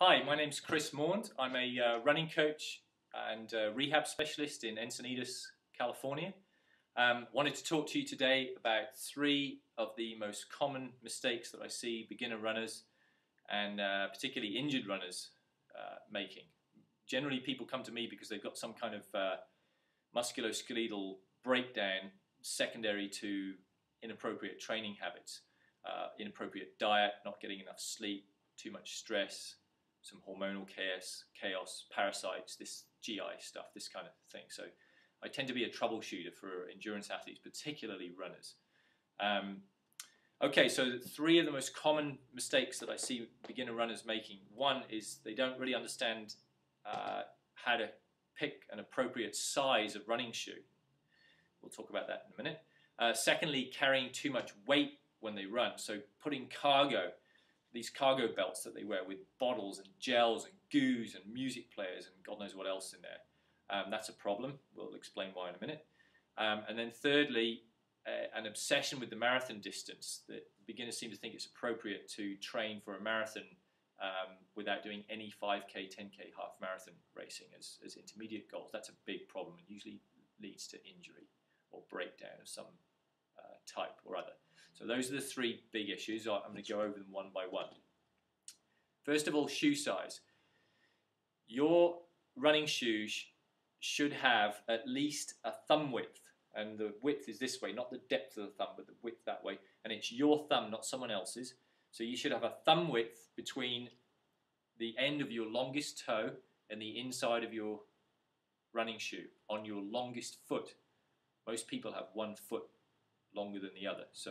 Hi, my name's Chris Maund. I'm a running coach and rehab specialist in Encinitas, California. Wanted to talk to you today about three of the most common mistakes that I see beginner runners and particularly injured runners making. Generally, people come to me because they've got some kind of musculoskeletal breakdown secondary to inappropriate training habits, inappropriate diet, not getting enough sleep, too much stress, some hormonal chaos, parasites, this GI stuff, this kind of thing. So I tend to be a troubleshooter for endurance athletes, particularly runners. Okay, so three of the most common mistakes that I see beginner runners making. One is they don't really understand how to pick an appropriate size of running shoe. We'll talk about that in a minute. Secondly, carrying too much weight when they run. So putting cargo, these cargo belts that they wear with bottles and gels and goos and music players and God knows what else in there. That's a problem. We'll explain why in a minute. And then thirdly, an obsession with the marathon distance. That beginners seem to think it's appropriate to train for a marathon without doing any 5K, 10K, half marathon racing as intermediate goals. That's a big problem and usually leads to injury or breakdown of some type or other. So those are the three big issues. I'm going to go over them one by one. First of all, shoe size. Your running shoes should have at least a thumb width, and the width is this way, not the depth of the thumb, but the width that way, and it's your thumb, not someone else's. So you should have a thumb width between the end of your longest toe and the inside of your running shoe on your longest foot. Most people have one foot longer than the other, so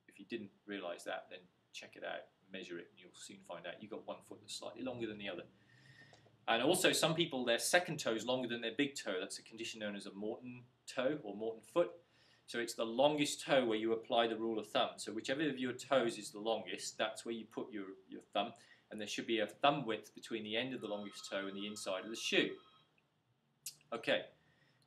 if you didn't realize that, then check it out, measure it, and you'll soon find out you've got one foot that's slightly longer than the other. And also some people, their second toe is longer than their big toe. That's a condition known as a Morton toe or Morton foot. So it's the longest toe where you apply the rule of thumb. So whichever of your toes is the longest, that's where you put your thumb, and there should be a thumb width between the end of the longest toe and the inside of the shoe. Okay,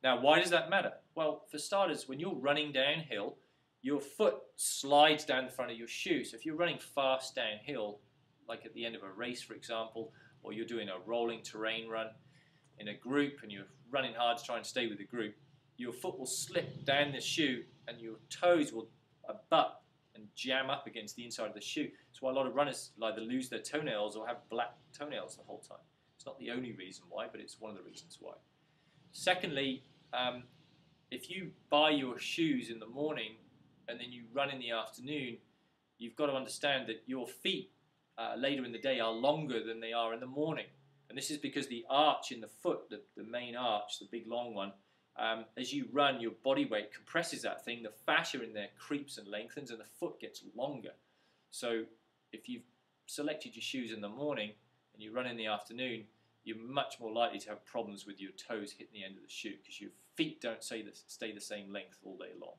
now why does that matter? Well, for starters, when you're running downhill, your foot slides down the front of your shoe. So if you're running fast downhill, like at the end of a race, for example, or you're doing a rolling terrain run in a group and you're running hard to try and stay with the group, your foot will slip down the shoe and your toes will butt and jam up against the inside of the shoe. That's why a lot of runners either lose their toenails or have black toenails the whole time. It's not the only reason why, but it's one of the reasons why. Secondly, if you buy your shoes in the morning and then you run in the afternoon, you've got to understand that your feet later in the day are longer than they are in the morning. And this is because the arch in the foot, the main arch, the big long one, as you run, your body weight compresses that thing, the fascia in there creeps and lengthens, and the foot gets longer. So if you've selected your shoes in the morning and you run in the afternoon, you're much more likely to have problems with your toes hitting the end of the shoe because your feet don't stay the same length all day long.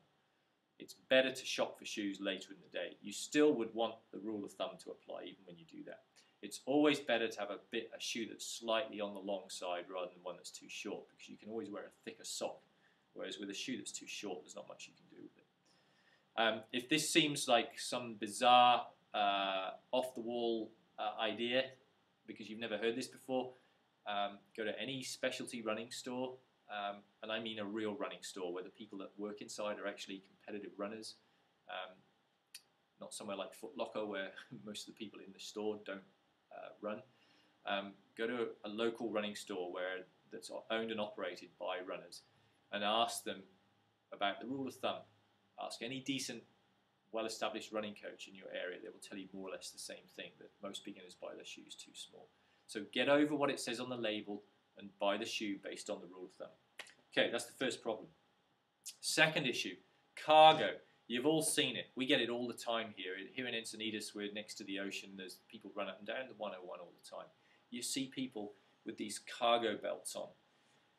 It's better to shop for shoes later in the day. You still would want the rule of thumb to apply even when you do that. It's always better to have a shoe that's slightly on the long side rather than one that's too short, because you can always wear a thicker sock, whereas with a shoe that's too short, there's not much you can do with it. If this seems like some bizarre, off-the-wall idea, because you've never heard this before, go to any specialty running store, and I mean a real running store where the people that work inside are actually competitive runners, not somewhere like Foot Locker where most of the people in the store don't run. Go to a local running store that's owned and operated by runners and ask them about the rule of thumb. Ask any decent, well-established running coach in your area. They will tell you more or less the same thing, that most beginners buy their shoes too small. So get over what it says on the label and buy the shoe based on the rule of thumb. Okay, that's the first problem. Second issue, cargo. You've all seen it. We get it all the time here. Here in Encinitas, we're next to the ocean. There's people run up and down the 101 all the time. You see people with these cargo belts on,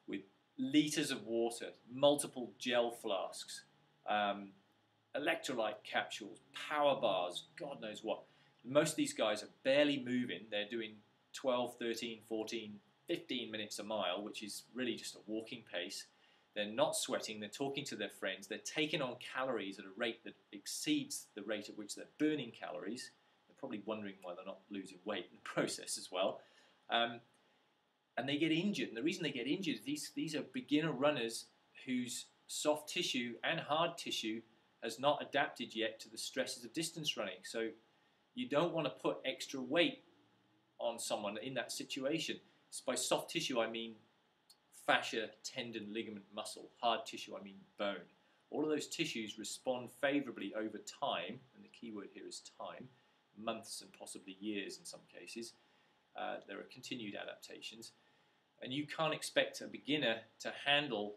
with litres of water, multiple gel flasks, electrolyte capsules, power bars, God knows what. Most of these guys are barely moving. They're doing 12, 13, 14, 15 minutes a mile, which is really just a walking pace. They're not sweating, they're talking to their friends, they're taking on calories at a rate that exceeds the rate at which they're burning calories. probably wondering why they're not losing weight in the process as well. And they get injured. And the reason they get injured is these are beginner runners whose soft tissue and hard tissue has not adapted yet to the stresses of distance running. So you don't want to put extra weight on someone in that situation. So by soft tissue, I mean fascia, tendon, ligament, muscle. Hard tissue, I mean bone. All of those tissues respond favorably over time, and the key word here is time, months and possibly years in some cases. There are continued adaptations. And you can't expect a beginner to handle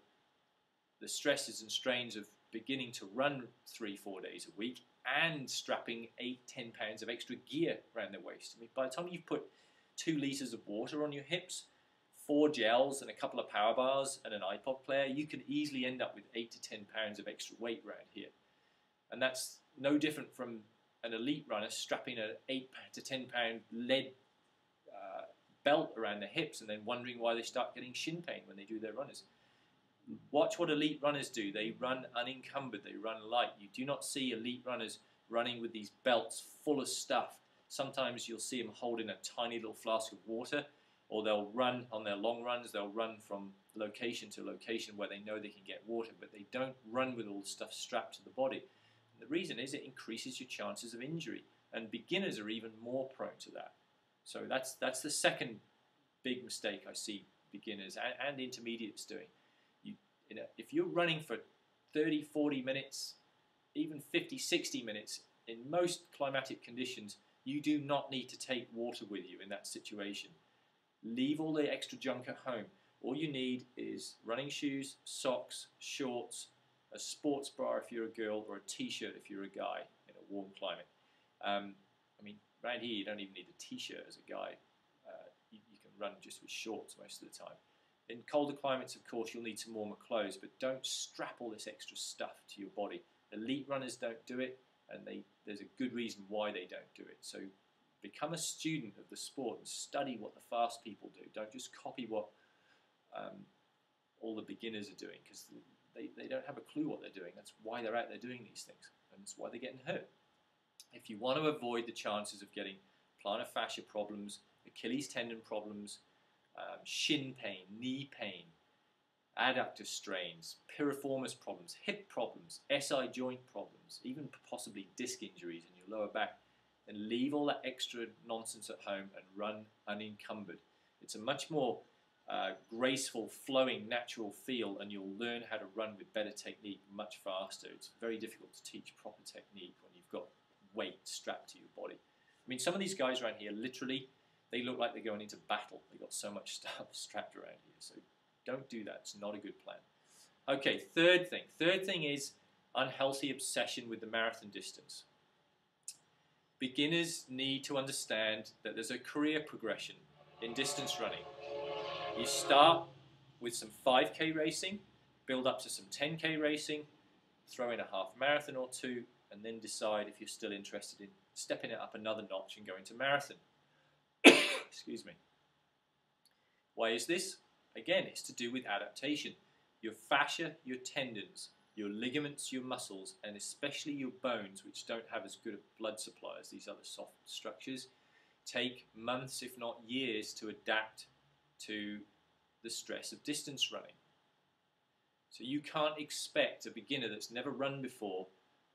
the stresses and strains of beginning to run 3-4 days a week and strapping 8-10 pounds of extra gear around their waist. I mean, by the time you've put 2 litres of water on your hips, 4 gels and a couple of power bars and an iPod player, you can easily end up with 8 to 10 pounds of extra weight around here. And that's no different from an elite runner strapping an 8 to 10 pound lead belt around their hips and then wondering why they start getting shin pain when they do their runners. Watch what elite runners do. They run unencumbered, they run light. You do not see elite runners running with these belts full of stuff. Sometimes you'll see them holding a tiny little flask of water, or they'll run on their long runs, they'll run from location to location where they know they can get water, but they don't run with all the stuff strapped to the body. And the reason is it increases your chances of injury, and beginners are even more prone to that. So that's the second big mistake I see beginners and intermediates doing. If you're running for 30, 40 minutes, even 50, 60 minutes, in most climatic conditions, you do not need to take water with you in that situation. Leave all the extra junk at home. All you need is running shoes, socks, shorts, a sports bra if you're a girl, or a t-shirt if you're a guy in a warm climate. I mean, around here you don't even need a t-shirt as a guy. You can run just with shorts most of the time. In colder climates, of course, you'll need some warmer clothes, but don't strap all this extra stuff to your body. Elite runners don't do it, and there's a good reason why they don't do it. So become a student of the sport and study what the fast people do. Don't just copy what all the beginners are doing, because they don't have a clue what they're doing. That's why they're out there doing these things, and that's why they're getting hurt. If you want to avoid the chances of getting plantar fascia problems, Achilles tendon problems, shin pain, knee pain, adductor strains, piriformis problems, hip problems, SI joint problems, even possibly disc injuries in your lower back, then leave all that extra nonsense at home and run unencumbered. It's a much more graceful, flowing, natural feel, and you'll learn how to run with better technique much faster. It's very difficult to teach proper technique when you've got weight strapped to your body. I mean, some of these guys around here, literally, they look like they're going into battle. They've got so much stuff strapped around here. So don't do that. It's not a good plan. Okay, third thing. Third thing is unhealthy obsession with the marathon distance. Beginners need to understand that there's a career progression in distance running. You start with some 5K racing, build up to some 10K racing, throw in a half marathon or two, and then decide if you're still interested in stepping it up another notch and going to marathon. Excuse me. Why is this? Again, it's to do with adaptation. Your fascia, your tendons, your ligaments, your muscles, and especially your bones, which don't have as good a blood supply as these other soft structures, take months, if not years, to adapt to the stress of distance running. So you can't expect a beginner that's never run before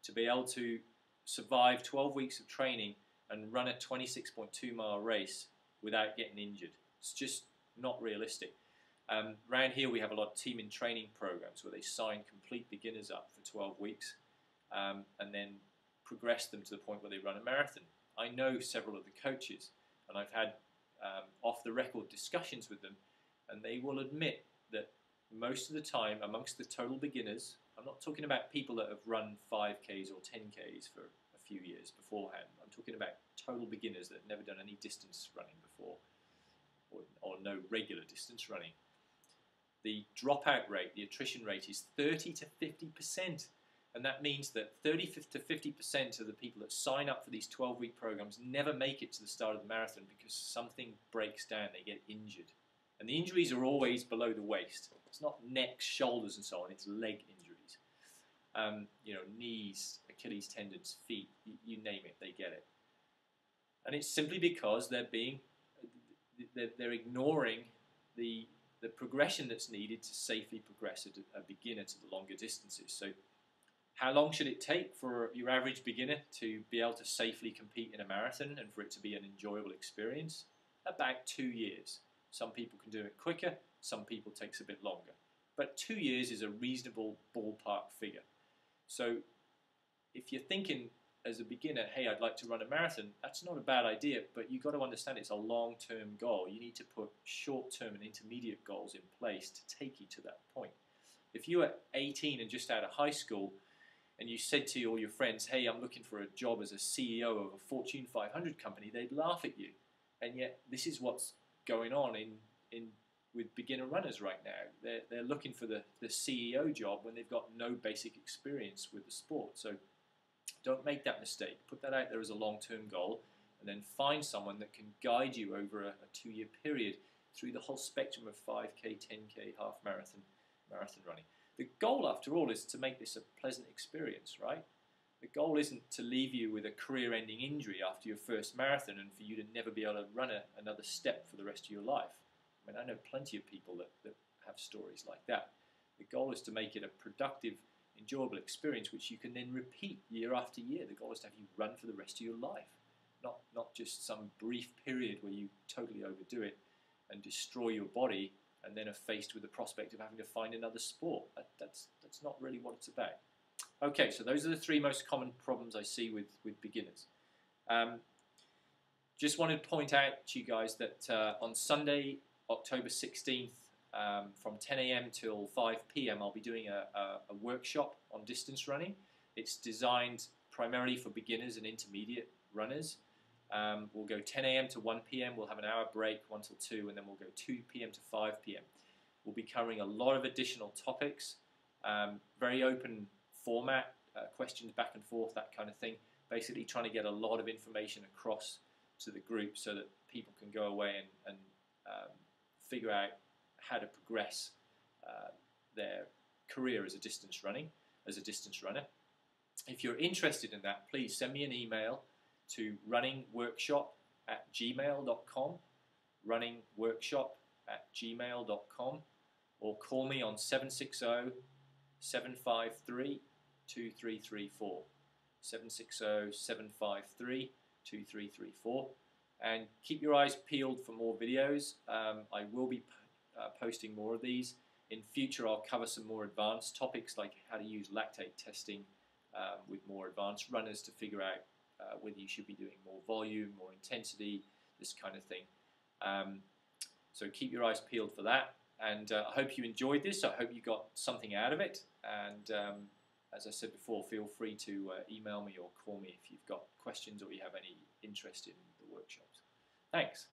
to be able to survive 12 weeks of training and run a 26.2 mile race without getting injured. It's just not realistic. Around here we have a lot of team in training programs where they sign complete beginners up for 12 weeks and then progress them to the point where they run a marathon. I know several of the coaches, and I've had off-the-record discussions with them, and they will admit that most of the time amongst the total beginners, I'm not talking about people that have run 5Ks or 10Ks for a few years beforehand. I'm talking about total beginners that have never done any distance running before, or no regular distance running. The dropout rate, the attrition rate, is 30 to 50%. And that means that 30 to 50% of the people that sign up for these 12-week programs never make it to the start of the marathon because something breaks down, they get injured. And the injuries are always below the waist. It's not neck, shoulders, and so on, it's leg injuries. Knees, Achilles tendons, feet, you name it, they get it. And it's simply because they're ignoring the progression that's needed to safely progress a beginner to the longer distances. So how long should it take for your average beginner to be able to safely compete in a marathon and for it to be an enjoyable experience? About 2 years. Some people can do it quicker, some people takes a bit longer. But 2 years is a reasonable ballpark figure. So if you're thinking as a beginner, hey, I'd like to run a marathon, that's not a bad idea, but you've got to understand it's a long-term goal. You need to put short-term and intermediate goals in place to take you to that point. If you were 18 and just out of high school, and you said to all your friends, hey, I'm looking for a job as a CEO of a Fortune 500 company, they'd laugh at you. And yet, this is what's going on with beginner runners right now. They're looking for the CEO job when they've got no basic experience with the sport. So don't make that mistake. Put that out there as a long-term goal, and then find someone that can guide you over a 2-year period through the whole spectrum of 5K, 10K, half marathon, marathon running. The goal, after all, is to make this a pleasant experience, right? The goal isn't to leave you with a career-ending injury after your first marathon and for you to never be able to run another step for the rest of your life. I mean, I know plenty of people that have stories like that. The goal is to make it a productive, enjoyable experience which you can then repeat year after year. The goal is to have you run for the rest of your life, not just some brief period where you totally overdo it and destroy your body and then are faced with the prospect of having to find another sport. That's not really what it's about. Okay, so those are the 3 most common problems I see with beginners. Just wanted to point out to you guys that on Sunday, October 16th, from 10 a.m. till 5 p.m. I'll be doing a workshop on distance running. It's designed primarily for beginners and intermediate runners. We'll go 10 a.m. to 1 p.m. We'll have an hour break, 1 till 2, and then we'll go 2 p.m. to 5 p.m. We'll be covering a lot of additional topics, very open format, questions back and forth, that kind of thing. Basically trying to get a lot of information across to the group so that people can go away and figure out how to progress their career as a distance runner. If you're interested in that, please send me an email to runningworkshop@gmail.com, runningworkshop@gmail.com, or call me on 760-753-2334, 760-753-2334, and keep your eyes peeled for more videos. I will be posting more of these. In future, I'll cover some more advanced topics like how to use lactate testing with more advanced runners to figure out whether you should be doing more volume, more intensity, this kind of thing. So keep your eyes peeled for that. And I hope you enjoyed this. I hope you got something out of it. And as I said before, feel free to email me or call me if you've got questions or you have any interest in the workshops. Thanks.